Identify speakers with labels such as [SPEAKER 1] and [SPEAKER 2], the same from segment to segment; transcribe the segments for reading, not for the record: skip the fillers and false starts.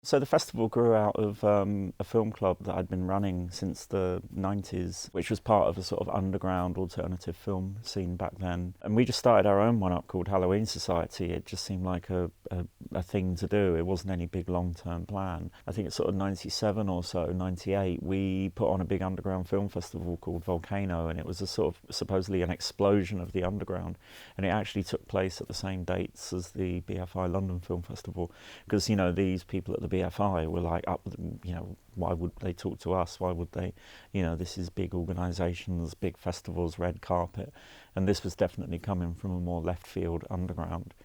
[SPEAKER 1] So the festival grew out of a film club that I'd been running since the 90s, which was part of a sort of underground alternative film scene back then. And we just started our own one up called Halloween Society. It just seemed like a thing to do. It wasn't any big long-term plan. I think it's sort of 97 or so, 98, we put on a big underground film festival called Volcano, and it was a sort of supposedly an explosion of the underground. And it actually took place at the same dates as the BFI London Film Festival, because, you know, these people at the BFI were like, you know, why would they talk to us? Why would they, you know, this is big organisations, big festivals, red carpet. And this was definitely coming from a more left field underground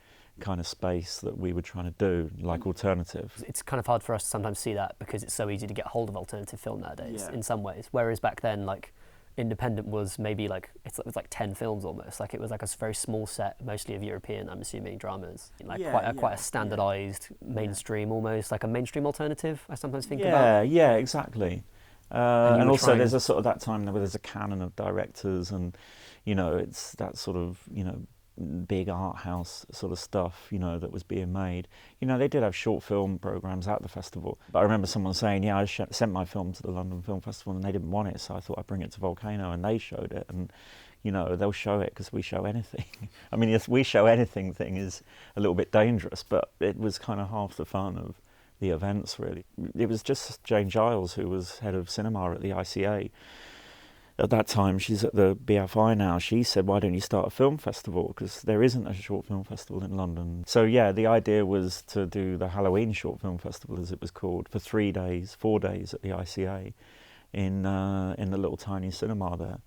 [SPEAKER 1] kind of space that we were trying to do, like alternative.
[SPEAKER 2] It's kind of hard for us to sometimes see that because it's so easy to get hold of alternative film nowadays in some ways. Whereas back then, like, independent was maybe like, it was like 10 films almost. Like, it was like a very small set, mostly of European, I'm assuming, dramas. Like quite a standardised mainstream, almost like a mainstream alternative, I sometimes think about.
[SPEAKER 1] Yeah, exactly. And also there's a sort of that time where there's a canon of directors, and, you know, it's that sort of, you know, big art house sort of stuff, you know, that was being made. You know, they did have short film programs at the festival, but I remember someone saying, yeah, I sent my film to the London Film Festival and they didn't want it, so I thought I'd bring it to Volcano, and they showed it. And, you know, they'll show it because we show anything. I mean, if we show anything thing is a little bit dangerous, but it was kind of half the fun of the events, really. It was just Jane Giles, who was head of cinema at the ICA at that time. She's at the BFI now. She said, why don't you start a film festival, because there isn't a short film festival in London. So yeah, the idea was to do the Halloween Short Film Festival, as it was called, for 4 days at the ICA in the little tiny cinema there.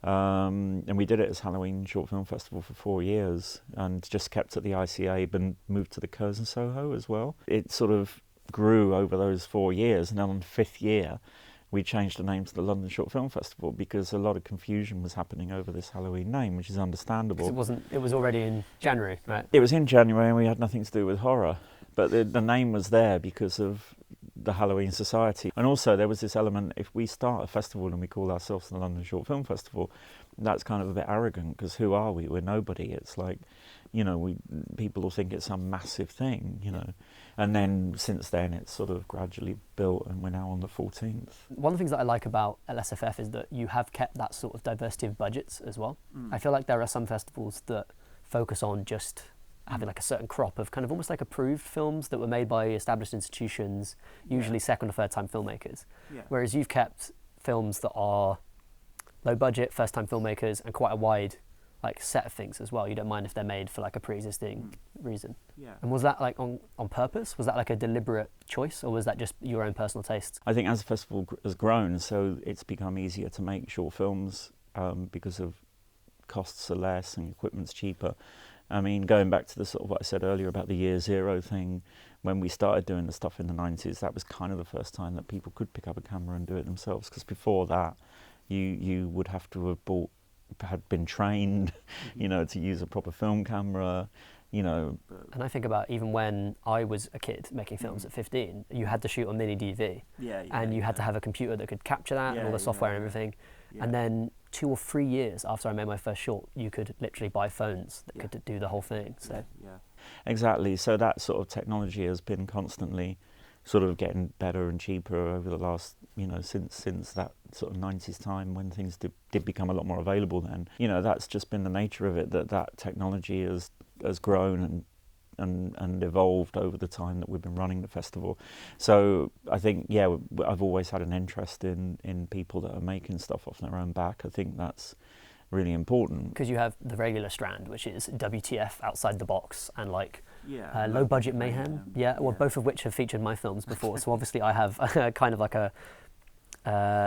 [SPEAKER 1] And we did it as Halloween Short Film Festival for 4 years, and just kept at the ICA, but moved to the Curzon Soho as well. It sort of grew over those 4 years, and then on the 5th year we changed the name to the London Short Film Festival, because a lot of confusion was happening over this Halloween name, which is understandable.
[SPEAKER 2] It was already in January, right?
[SPEAKER 1] It was in January, and we had nothing to do with horror, but the name was there because of the Halloween Society. And also there was this element, if we start a festival and we call ourselves the London Short Film Festival, that's kind of a bit arrogant, because who are we? We're nobody. It's like, you know, people will think it's some massive thing, you know. And then since then it's sort of gradually built, and we're now on the 14th.
[SPEAKER 2] One of the things that I like about LSFF is that you have kept that sort of diversity of budgets as well. I feel like there are some festivals that focus on just having like a certain crop of kind of almost like approved films that were made by established institutions, usually second or third time filmmakers. Whereas you've kept films that are low budget, first time filmmakers, and quite a wide like set of things as well. You don't mind if they're made for like a pre-existing reason. And was that like on purpose? Was that like a deliberate choice, or was that just your own personal taste?
[SPEAKER 1] I think as the festival has grown, so it's become easier to make short films because of costs are less and equipment's cheaper. I mean, going back to the sort of what I said earlier about the year zero thing, when we started doing the stuff in the 90s, that was kind of the first time that people could pick up a camera and do it themselves, because before that you would have to have had been trained, you know, to use a proper film camera, you know.
[SPEAKER 2] And I think about even when I was a kid making films at 15, you had to shoot on mini DV, and you had to have a computer that could capture that and all the software and everything. And then 2 or 3 years after I made my first short, you could literally buy phones that could do the whole thing. So
[SPEAKER 1] exactly. So that sort of technology has been constantly sort of getting better and cheaper over the last, you know, since that sort of 90s time when things did become a lot more available then. You know, that's just been the nature of it, that technology has grown and evolved over the time that we've been running the festival. So I think, yeah, I've always had an interest in people that are making stuff off their own back. I think that's really important.
[SPEAKER 2] Because you have the regular strand, which is WTF Outside the Box, and like Low Budget Mayhem, well, both of which have featured my films before. So obviously I have kind of like a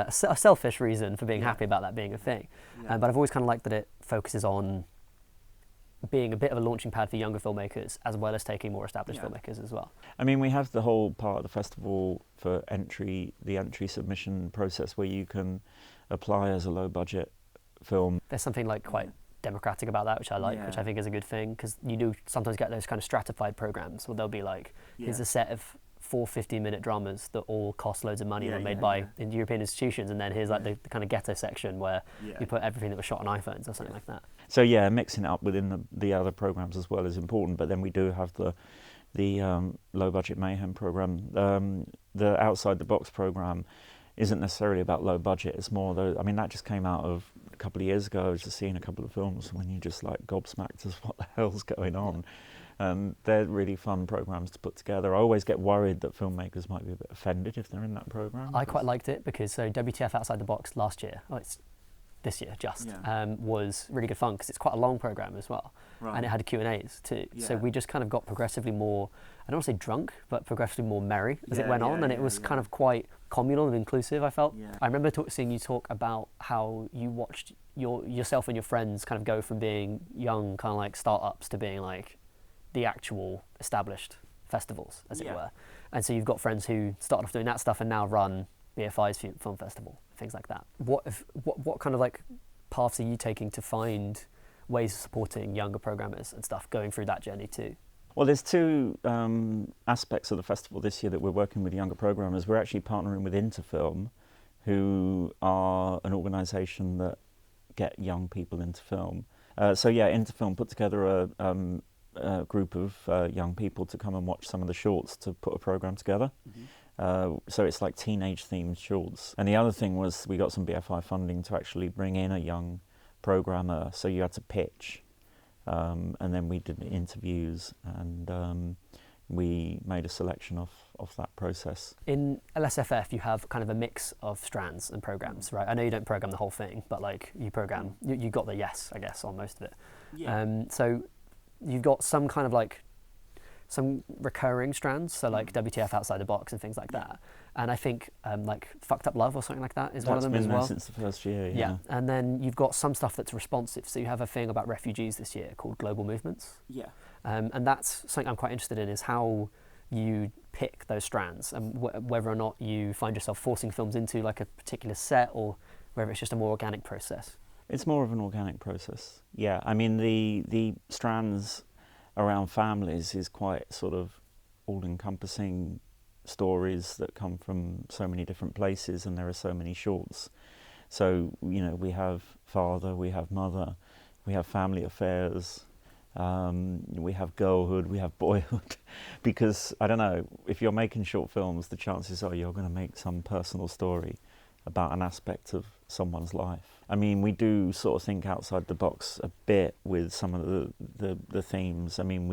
[SPEAKER 2] selfish reason for being happy about that being a thing. But I've always kind of liked that it focuses on being a bit of a launching pad for younger filmmakers, as well as taking more established filmmakers as well.
[SPEAKER 1] I mean, we have the whole part of the festival for the entry submission process, where you can apply as a low budget film.
[SPEAKER 2] There's something like quite democratic about that, which I like, which I think is a good thing, because you do sometimes get those kind of stratified programs where they'll be like, here's a set of 4 15-minute dramas that all cost loads of money and are made by European institutions, and then here's like the kind of ghetto section where you put everything that was shot on iPhones or something like that.
[SPEAKER 1] So yeah, mixing it up within the other programs as well is important, but then we do have the the low budget mayhem program. The Outside the Box program isn't necessarily about low budget. It's more that just came out of a couple of years ago. I was just seeing a couple of films when you just like gobsmacked as what the hell's going on. They're really fun programs to put together. I always get worried that filmmakers might be a bit offended if they're in that program.
[SPEAKER 2] I quite liked it because WTF Outside the Box last year, it's this year was really good fun because it's quite a long program as well, and it had Q&As too. So we just kind of got progressively more, I don't want to say drunk, but progressively more merry as it went on, and it was kind of quite communal and inclusive, I felt. I remember seeing you talk about how you watched yourself and your friends kind of go from being young kind of like startups to being like the actual established festivals, as it were. And so you've got friends who started off doing that stuff and now run BFI's Film Festival, things like that. What kind of like paths are you taking to find ways of supporting younger programmers and stuff going through that journey too?
[SPEAKER 1] Well, there's two aspects of the festival this year that we're working with younger programmers. We're actually partnering with Interfilm, who are an organisation that get young people into film. Interfilm put together a group of young people to come and watch some of the shorts to put a program together. So it's like teenage themed shorts. And the other thing was we got some BFI funding to actually bring in a young programmer. So you had to pitch, and then we did interviews, and we made a selection of that process.
[SPEAKER 2] In LSFF, you have kind of a mix of strands and programs, right? I know you don't program the whole thing, but like you program, you got the yes, I guess, on most of it. So you've got some kind of like some recurring strands, so like WTF Outside the Box and things like that. And I think like Fucked Up Love or something like that is one of them as well.
[SPEAKER 1] That's been there since the first year, yeah.
[SPEAKER 2] And then you've got some stuff that's responsive. So you have a thing about refugees this year called Global Movements. And that's something I'm quite interested in, is how you pick those strands and whether or not you find yourself forcing films into like a particular set, or whether it's just a more organic process.
[SPEAKER 1] It's more of an organic process, yeah. I mean, the strands around families is quite sort of all-encompassing stories that come from so many different places, and there are so many shorts. So, you know, we have father, we have mother, we have family affairs, we have girlhood, we have boyhood. Because, I don't know, if you're making short films, the chances are you're going to make some personal story about an aspect of someone's life. I mean, we do sort of think outside the box a bit with some of the themes. I mean,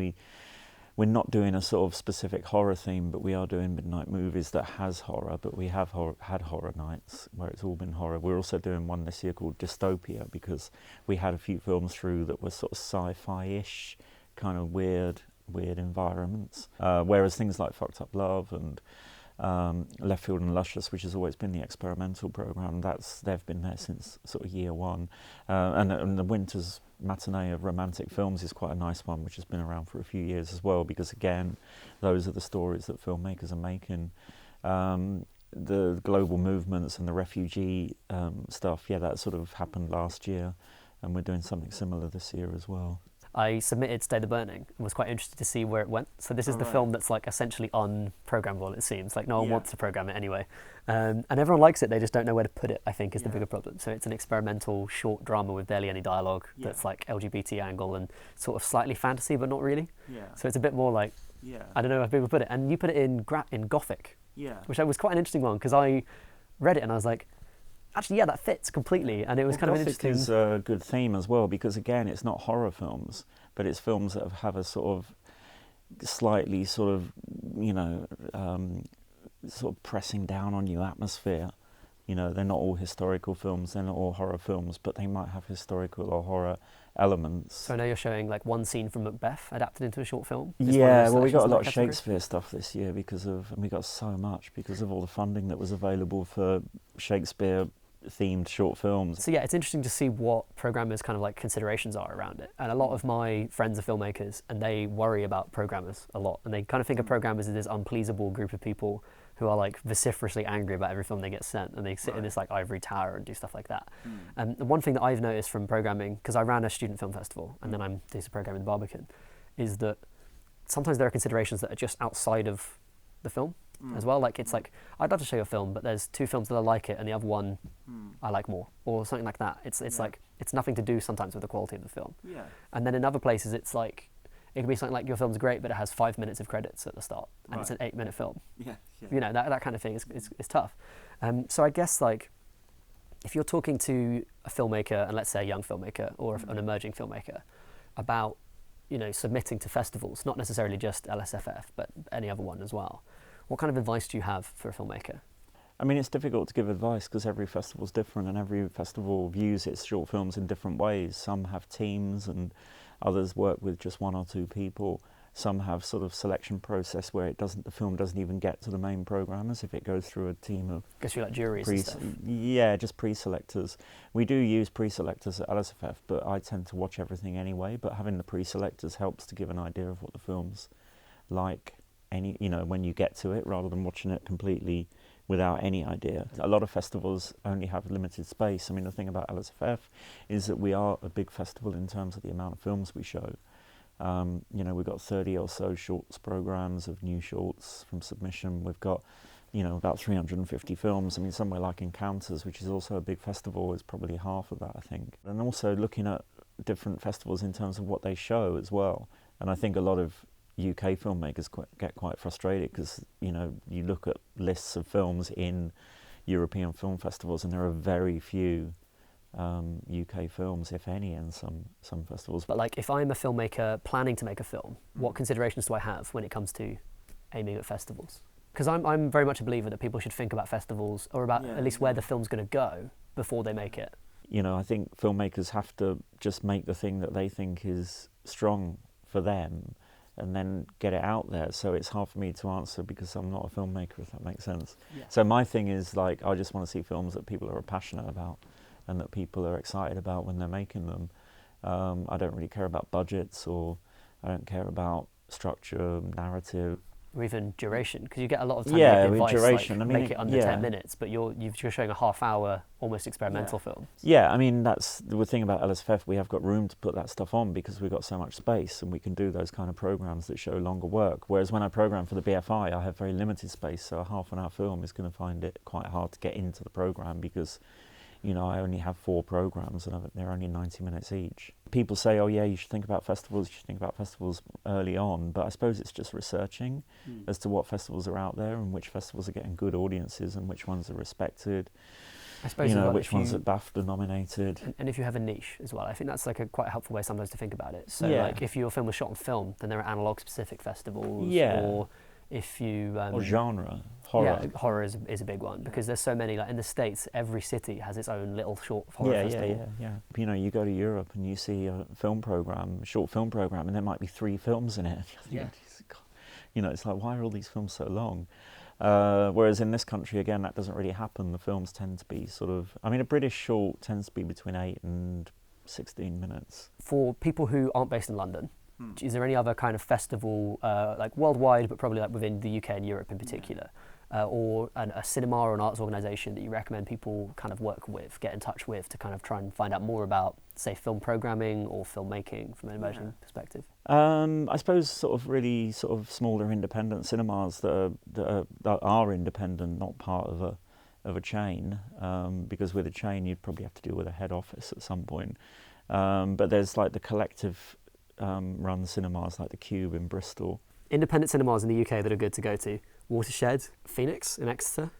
[SPEAKER 1] we're not doing a sort of specific horror theme, but we are doing midnight movies that has horror, but we have had horror nights where it's all been horror. We're also doing one this year called Dystopia, because we had a few films through that were sort of sci-fi-ish, kind of weird environments. Whereas things like Fucked Up Love and Left Field and Luscious, which has always been the experimental program, they've been there since sort of year one. And the Winter's Matinee of Romantic Films is quite a nice one, which has been around for a few years as well, because again, those are the stories that filmmakers are making. The global movements and the refugee stuff, that sort of happened last year, and we're doing something similar this year as well.
[SPEAKER 2] I submitted Stay the Burning and was quite interested to see where it went. So this is the film that's like essentially unprogrammable, it seems. Like no one wants to program it anyway. And everyone likes it, they just don't know where to put it, I think, is the bigger problem. So it's an experimental short drama with barely any dialogue that's like LGBT angle and sort of slightly fantasy, but not really. So it's a bit more like, I don't know how people put it. And you put it in Gothic, which was quite an interesting one, because I read it and I was like, actually, that fits completely, and it was kind of interesting.
[SPEAKER 1] Gothic is a good theme as well, because again, it's not horror films, but it's films that have a sort of slightly sort of, sort of pressing down on you atmosphere. You know, they're not all historical films, they're not all horror films, but they might have historical or horror elements.
[SPEAKER 2] So I know you're showing like one scene from Macbeth adapted into a short film.
[SPEAKER 1] We got a lot of Shakespeare stuff this year and we got so much because of all the funding that was available for Shakespeare themed short films.
[SPEAKER 2] So it's interesting to see what programmers kind of like considerations are around it. And a lot of my friends are filmmakers, and they worry about programmers a lot, and they kind of think of programmers as this unpleasable group of people who are like vociferously angry about every film they get sent, and they sit in this like ivory tower and do stuff like that. And the one thing that I've noticed from programming, because I ran a student film festival and then I'm doing some programming in the Barbican, is that sometimes there are considerations that are just outside of the film as well. Like it's like, I'd love to show you a film, but there's two films that I like it and the other one I like more, or something like that. It's like, it's nothing to do sometimes with the quality of the film. And then in other places it's like, It can be something like your film's great, but it has 5 minutes of credits at the start, and it's an 8-minute film.
[SPEAKER 1] Yeah.
[SPEAKER 2] You know, that kind of thing is tough. So I guess, like, if you're talking to a filmmaker, and let's say a young filmmaker or an emerging filmmaker, about, you know, submitting to festivals, not necessarily just LSFF, but any other one as well, what kind of advice do you have for a filmmaker?
[SPEAKER 1] I mean, it's difficult to give advice because every festival's different and every festival views its short films in different ways. Some have teams and others work with just 1 or 2 people. Some have sort of selection process where the film doesn't even get to the main programmers if it goes through a team of...
[SPEAKER 2] Guess you like juries and stuff.
[SPEAKER 1] Yeah, just pre-selectors. We do use pre-selectors at LSFF, but I tend to watch everything anyway. But having the pre-selectors helps to give an idea of what the film's like, you know, when you get to it, rather than watching it completely without any idea. A lot of festivals only have limited space. I mean, the thing about LSFF is that we are a big festival in terms of the amount of films we show. You know, we've got 30 or so shorts programs of new shorts from submission. We've got, you know, about 350 films. I mean, somewhere like Encounters, which is also a big festival, is probably half of that, I think. And also looking at different festivals in terms of what they show as well. And I think a lot of UK filmmakers get quite frustrated because, you know, you look at lists of films in European film festivals and there are very few UK films, if any, in some festivals.
[SPEAKER 2] But like, if I'm a filmmaker planning to make a film, what considerations do I have when it comes to aiming at festivals? Because I'm very much a believer that people should think about festivals, or about at least where the film's going to go before they make it.
[SPEAKER 1] You know, I think filmmakers have to just make the thing that they think is strong for them and then get it out there. So it's hard for me to answer because I'm not a filmmaker, if that makes sense. Yeah. So my thing is, like, I just want to see films that people are passionate about and that people are excited about when they're making them. I don't really care about budgets, or I don't care about structure, narrative.
[SPEAKER 2] Or even duration, because you get a lot of time advice,
[SPEAKER 1] duration.
[SPEAKER 2] Like,
[SPEAKER 1] I mean,
[SPEAKER 2] make it under 10 minutes, but you're showing a half-hour, almost experimental film.
[SPEAKER 1] Yeah, I mean, that's the thing about LSFF. We have got room to put that stuff on because we've got so much space, and we can do those kind of programs that show longer work. Whereas when I program for the BFI, I have very limited space, so a half-an-hour film is going to find it quite hard to get into the program because, you know, I only have 4 programs and they're only 90 minutes each. People say, oh yeah, you should think about festivals early on, but I suppose it's just researching as to what festivals are out there and which festivals are getting good audiences and which ones are respected.
[SPEAKER 2] I suppose,
[SPEAKER 1] you know, which ones are BAFTA nominated.
[SPEAKER 2] And if you have a niche as well, I think that's like a quite helpful way sometimes to think about it. So like, if your film was shot on film, then there are analog specific festivals. Or if you...
[SPEAKER 1] or genre. Horror.
[SPEAKER 2] Yeah, horror is a big one because there's so many. Like in the States, every city has its own little short horror festival.
[SPEAKER 1] Yeah. You know, you go to Europe and you see a short film program, and there might be 3 films in it. You know, it's like, why are all these films so long? Whereas in this country, again, that doesn't really happen. The films tend to be sort of... I mean, a British short tends to be between 8 and 16 minutes.
[SPEAKER 2] For people who aren't based in London, is there any other kind of festival, like worldwide, but probably like within the UK and Europe in particular, or a cinema or an arts organisation that you recommend people kind of work with, get in touch with, to kind of try and find out more about, say, film programming or filmmaking from an emerging perspective? I suppose sort of smaller independent cinemas that are independent, not part of a chain, because with a chain you'd probably have to deal with a head office at some point. But there's like the collective run cinemas like the Cube in Bristol. Independent cinemas in the UK that are good to go to: Watershed, Phoenix in Exeter.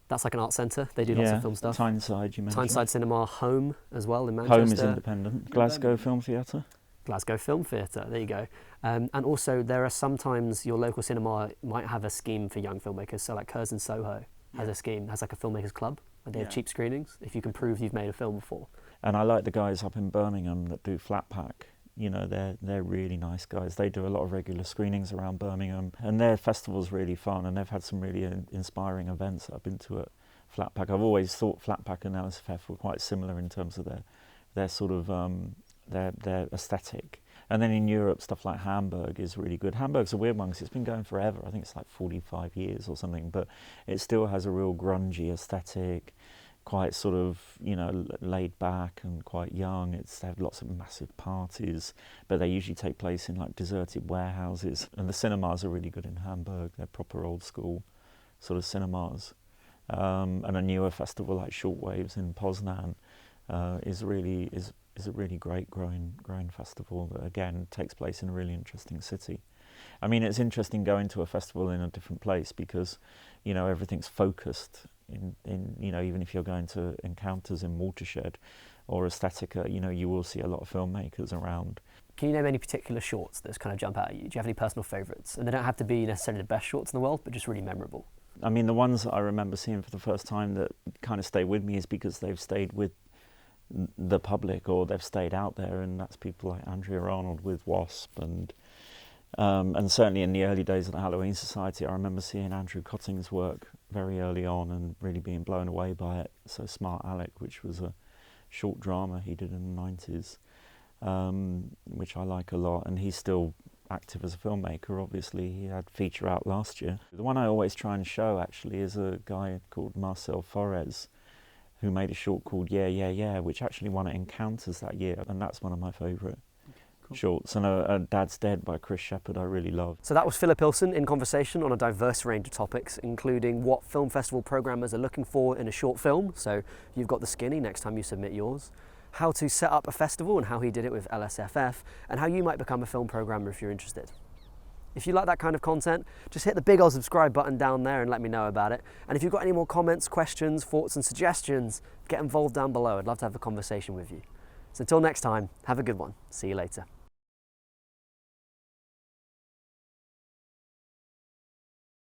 [SPEAKER 2] That's like an art centre. They do lots of film stuff.
[SPEAKER 1] Tyneside, you mentioned.
[SPEAKER 2] Tyneside Cinema, Home as well in Manchester.
[SPEAKER 1] Home is independent. Glasgow Film Theatre.
[SPEAKER 2] Glasgow Film Theatre, there you go. And also there are sometimes your local cinema might have a scheme for young filmmakers. So like Curzon Soho has a scheme, has like a filmmakers club where they have cheap screenings if you can prove you've made a film before. And
[SPEAKER 1] I like the guys up in Birmingham that do Flat Pack. You know, they're really nice guys. They do a lot of regular screenings around Birmingham, and their festival's really fun, and they've had some really inspiring events that I've been to at Flat Pack. I've always thought Flat Pack and LSFF were quite similar in terms of their sort of their aesthetic. And then in Europe, stuff like Hamburg is really good. Hamburg's a weird one because it's been going forever. I think it's like 45 years or something, but it still has a real grungy aesthetic. Quite sort of, you know, laid back and quite young. They have lots of massive parties, but they usually take place in like deserted warehouses. And the cinemas are really good in Hamburg. They're proper old school sort of cinemas. And a newer festival like Shortwaves in Poznan is is a really great growing festival that again takes place in a really interesting city. I mean, it's interesting going to a festival in a different place because, you know, everything's focused in you know, even if you're going to Encounters in Watershed or Aesthetica, you know, you will see a lot of filmmakers around.
[SPEAKER 2] Can you name any particular shorts that kind of jump out at you? Do you have any personal favourites? And they don't have to be necessarily the best shorts in the world, but just really memorable.
[SPEAKER 1] I mean, the ones that I remember seeing for the first time that kind of stay with me is because they've stayed with the public or they've stayed out there, and that's people like Andrea Arnold with Wasp, and certainly in the early days of the Halloween Society, I remember seeing Andrew Cotting's work very early on and really being blown away by it. So Smart Alec, which was a short drama he did in the 90s, which I like a lot, and he's still active as a filmmaker. Obviously, he had feature out last year. The one I always try and show actually is a guy called Marcel Forez, who made a short called Yeah, Yeah, Yeah, which actually won at Encounters that year, and that's one of my favourite shorts. And Dad's Dead by Chris Shepherd I really love.
[SPEAKER 2] So that was Philip Ilson in conversation on a diverse range of topics, including what film festival programmers are looking for in a short film, so you've got the skinny next time you submit yours, how to set up a festival and how he did it with LSFF, and how you might become a film programmer if you're interested. If you like that kind of content, just hit the big old subscribe button down there and let me know about it. And if you've got any more comments, questions, thoughts and suggestions, get involved down below. I'd love to have a conversation with you. So until next time, have a good one. See you later.